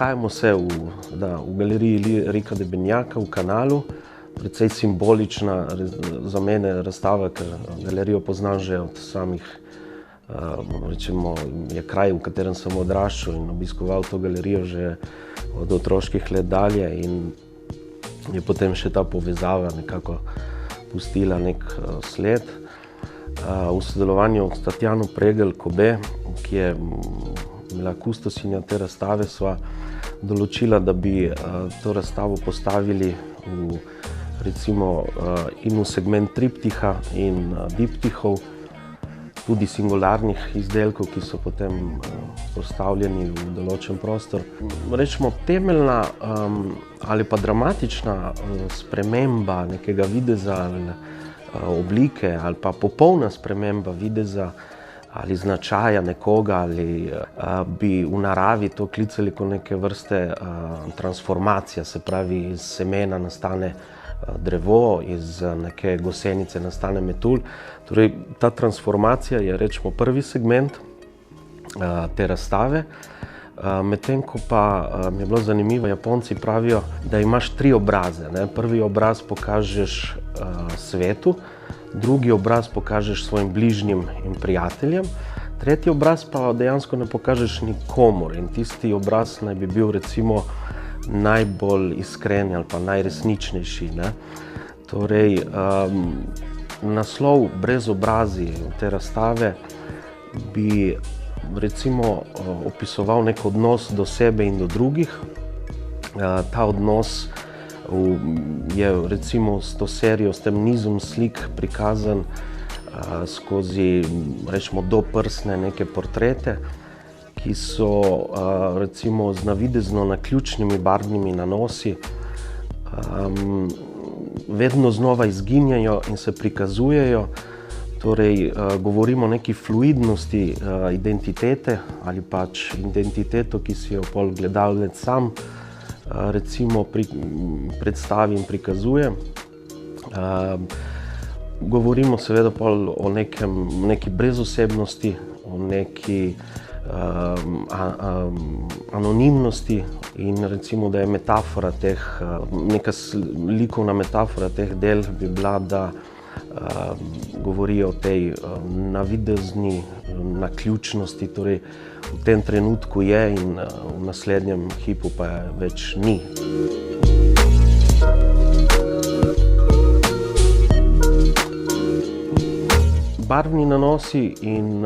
Nahajamo se v galeriji Rika Debenjaka v Kanalu, precej simbolična za mene razstava, ker galerijo poznam že od samih, rečemo, je kraj, v katerem sem odraščal in obiskoval to galerijo že od otroških let dalje in je potem še ta povezava nekako pustila nek sled. V sodelovanju s Tatjano Pregl-Kobe, ki je bila kustosinja te razstave, sva določila, da bi to razstavo postavili in v segment triptiha in diptihov, tudi singularnih izdelkov, ki so potem postavljeni v določen prostor. Rečemo, temeljna ali pa dramatična sprememba nekega videza ali oblike ali pa popolna sprememba videza ali značaja nekoga ali bi v naravi to klicali kot neke vrste transformacija, se pravi iz semena nastane drevo, iz neke gosenice nastane metulj. Torej, ta transformacija je, rečemo, prvi segment te razstave, medtem ko pa mi je bilo zanimivo, Japonci pravijo, da imaš 3 obraze. Prvi obraz pokažeš svetu, drugi obraz pokažeš svojim bližnjim in prijateljem, tretji obraz pa dejansko ne pokažeš nikomur in tisti obraz naj bi bil, recimo, najbolj iskren ali pa najresničnejši. Torej, naslov Brezobrazi te razstave bi, recimo, opisoval nek odnos do sebe in do drugih. Ta odnos je, recimo, s to serijo, s tem nizom slik prikazan skozi, rečemo, doprsne neke portrete, ki so, recimo, z navidezno naključnimi barvnimi nanosi, vedno znova izginjajo in se prikazujejo. Torej, govorimo o neki fluidnosti identitete ali pač identiteto, ki si jo pol gledalec sam, recimo, predstavi in prikazuje. Govorimo seveda pol o neki brezosebnosti, o neki anonimnosti in, recimo, da je metafora teh, neka likovna metafora teh del bi bila, da govorijo o tej navidezni naključnosti, torej v tem trenutku je in v naslednjem hipu pa je več ni. Barvni nanosi in,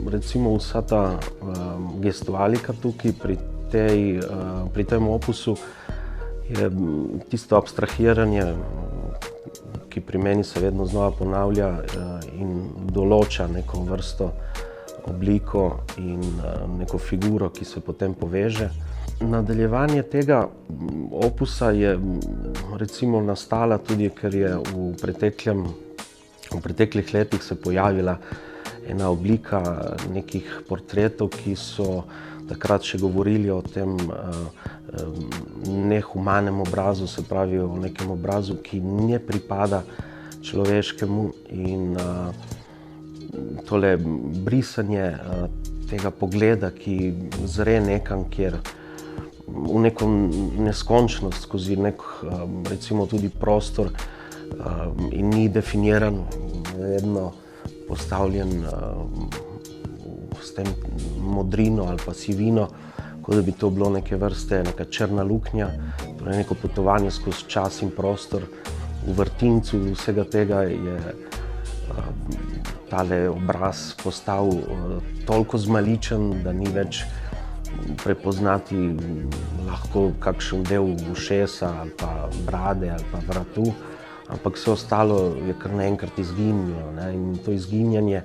recimo, vsa ta gestualika tukaj pri tem opusu je tisto abstrahiranje, ki pri meni se vedno znova ponavlja in določa neko vrsto, obliko in neko figuro, ki se potem poveže. Nadaljevanje tega opusa je, recimo, nastala tudi, ker je v preteklih letih se pojavila ena oblika nekih portretov, ki so takrat še govorili o tem nehumanem obrazu, se pravi o nekem obrazu, ki ne pripada človeškemu in tole brisanje tega pogleda, ki zre nekam, kjer v neko neskončnost skozi nek, recimo, tudi prostor in ni definiran, vedno postavljen s tem modrino ali pa sivino, kot da bi to bilo neke vrste neka črna luknja, torej neko potovanje skozi čas in prostor. V vrtincu vsega tega je tale obraz postal toliko zmaličen, da ni več prepoznati lahko kakšen del ušesa ali pa brade ali pa vratu, ampak vse ostalo je kar naenkrat izginilo, in to izginjanje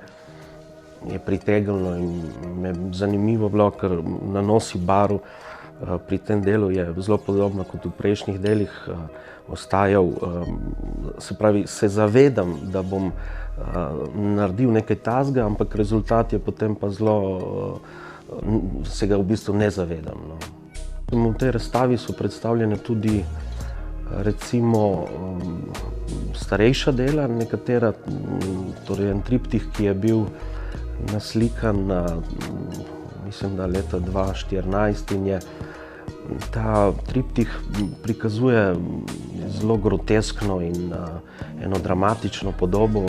je pritegnilo in me zanimivo bilo, ker nanosi barv pri tem delu je zelo podobno kot v prejšnjih delih ostajal, se pravi, se zavedam, da bom naredil nekaj takega, ampak rezultat je potem pa zelo, se ga v bistvu ne zavedam. V tej razstavi so predstavljene tudi, recimo, starejša dela, nekatera, torej en triptih, ki je bil naslikan, mislim, da leta 2014 in je Ta triptih prikazuje zelo groteskno in eno dramatično podobo,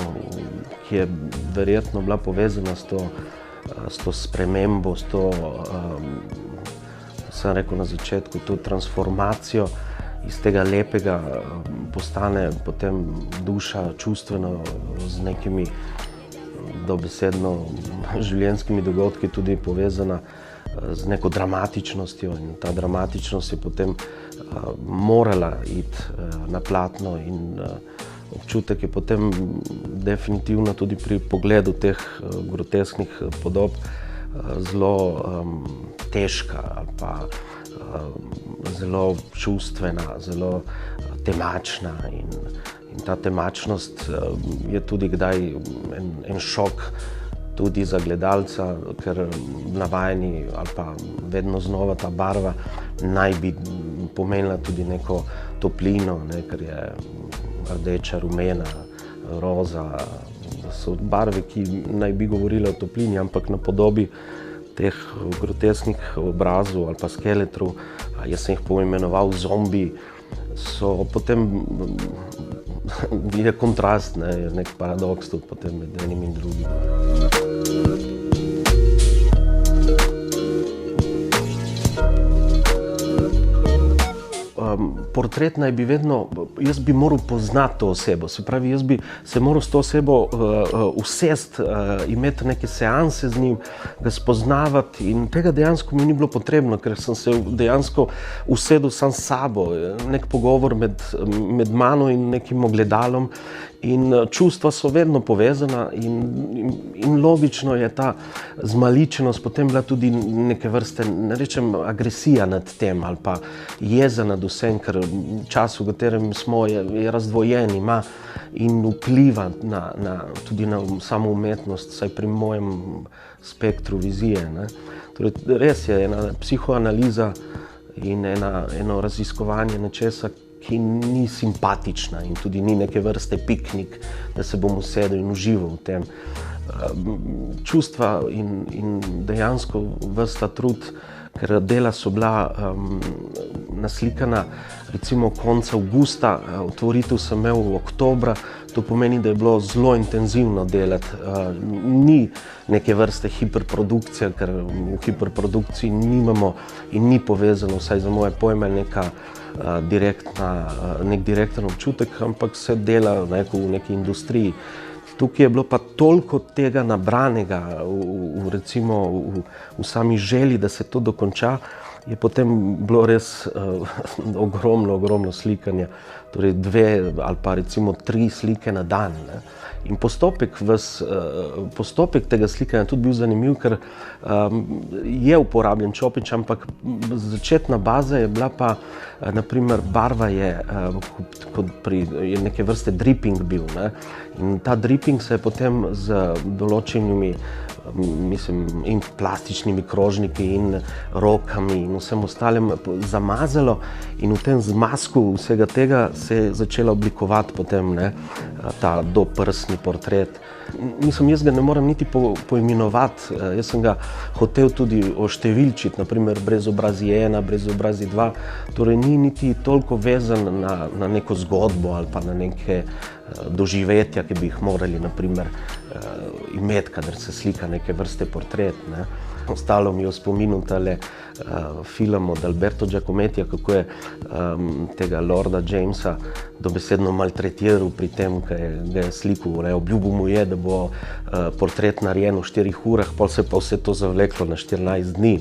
ki je verjetno bila povezana s to spremembo, s to, sem rekel na začetku, to transformacijo. Iz tega lepega postane potem duša čustveno z nekimi dobesedno življenjskimi dogodki tudi povezana z neko dramatičnostjo, in ta dramatičnost je potem morala iti na platno, in občutek je potem definitivno tudi pri pogledu teh grotesknih podob zelo težka ali pa zelo čustvena, zelo temačna, in ta temačnost je tudi kdaj en šok tudi za gledalca, ker navajeni ali pa vedno znova ta barva naj bi pomenila tudi neko toplino, ker je rdeča, rumena, roza, so barve, ki naj bi govorile o toplini, ampak na podobi teh grotesknih obrazov ali pa skeletrov, jaz sem jih poimenoval zombi, so potem je kontrast, je nek paradoks tudi potem med enim in drugim. Portret naj bi vedno, jaz bi moral poznati to osebo, se pravi, jaz bi se moral s to osebo usesti, imeti neke seanse z njim, ga spoznavati, in tega dejansko mi ni bilo potrebno, ker sem se dejansko usedel sam s sabo, nek pogovor med mano in nekim ogledalom, in čustva so vedno povezana, in logično je ta zmaličenost potem bila tudi neke vrste, ne rečem agresija nad tem ali pa jeza nad vsem, ker čas, v katerem smo, je razdvojen, ima in vpliva tudi na samo umetnost, saj pri mojem spektru vizije. Torej, res je ena psihoanaliza in eno raziskovanje nečesa, ki ni simpatična in tudi ni neke vrste piknik, da se bom usedel in užival v tem. Čustva in dejansko ves ta trud, ker dela so bila naslikana recimo konca avgusta, otvoritev sem imel v oktobra, to pomeni, da je bilo zelo intenzivno delati. Ni neke vrste hiperprodukcija, ker v hiperprodukciji nimamo in ni povezano, vsaj za moje pojme, nek direkten občutek, ampak se dela v neki industriji. Tukaj je bilo pa toliko tega nabranega v sami želji, da se to dokonča, je potem bilo res ogromno slikanja, torej 2 ali pa recimo 3 slike na dan. In postopek tega slikanja je tudi bil zanimiv, ker je uporabljen čopič, ampak začetna baza je bila pa, naprimer, barva je neke vrste dripping bil, in ta dripping se je potem z določenimi, in plastičnimi krožniki in rokami in vsem ostalim zamazalo, in v tem zmazku vsega tega se je začela oblikovati potem ta doprsni portret. Jaz ga ne morem niti poimenovati, jaz sem ga hotel tudi oštevilčiti, naprimer brezobrazi 1, brezobrazi 2, torej ni niti toliko vezan na neko zgodbo ali pa na neke doživetja, ki bi jih morali naprimer imeti, kadar se slika neke vrste portret. Ostalo mi je v spominu tale film od Alberto Giacomettija, kako je tega Lorda Jamesa dobesedno maltretiral pri tem, ko ga je slikal. Obljubil mu je, da bo portret narejen v 4 urah, pol se pa vse to zavleklo na 14 dni.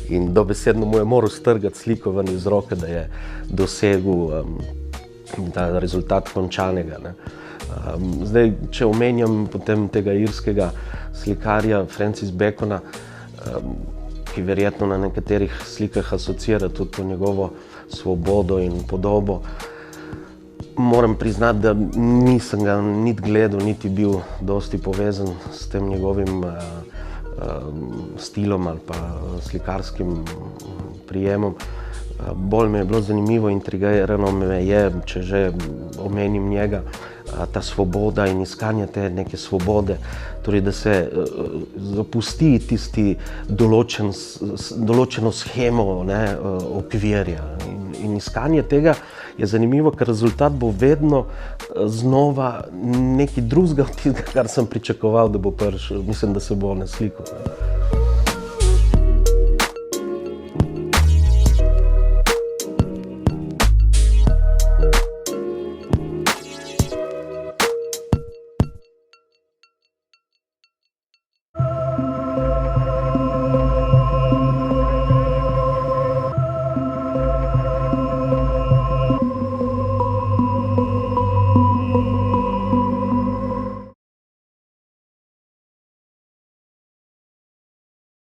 In dobesedno mu je moral strgati sliko ven iz roke, da je dosegel ta rezultat končanega. Zdaj, če omenjam potem tega irskega slikarja Francis Bacona, ki verjetno na nekaterih slikah asociira tudi to njegovo svobodo in podobo, moram priznati, da nisem ga niti gledal, niti bil dosti povezan s tem njegovim stilom ali pa slikarskim prijemom. Bolj me je bilo zanimivo, intrigirano me je, če že omenim njega, ta svoboda in iskanje te neke svobode, torej da se zapusti tisti določeno shemo, okvirja. In iskanje tega je zanimivo, ker rezultat bo vedno znova nekaj drugega od tistega, kar sem pričakoval, da bo prišel. Mislim, da se bo naslikal.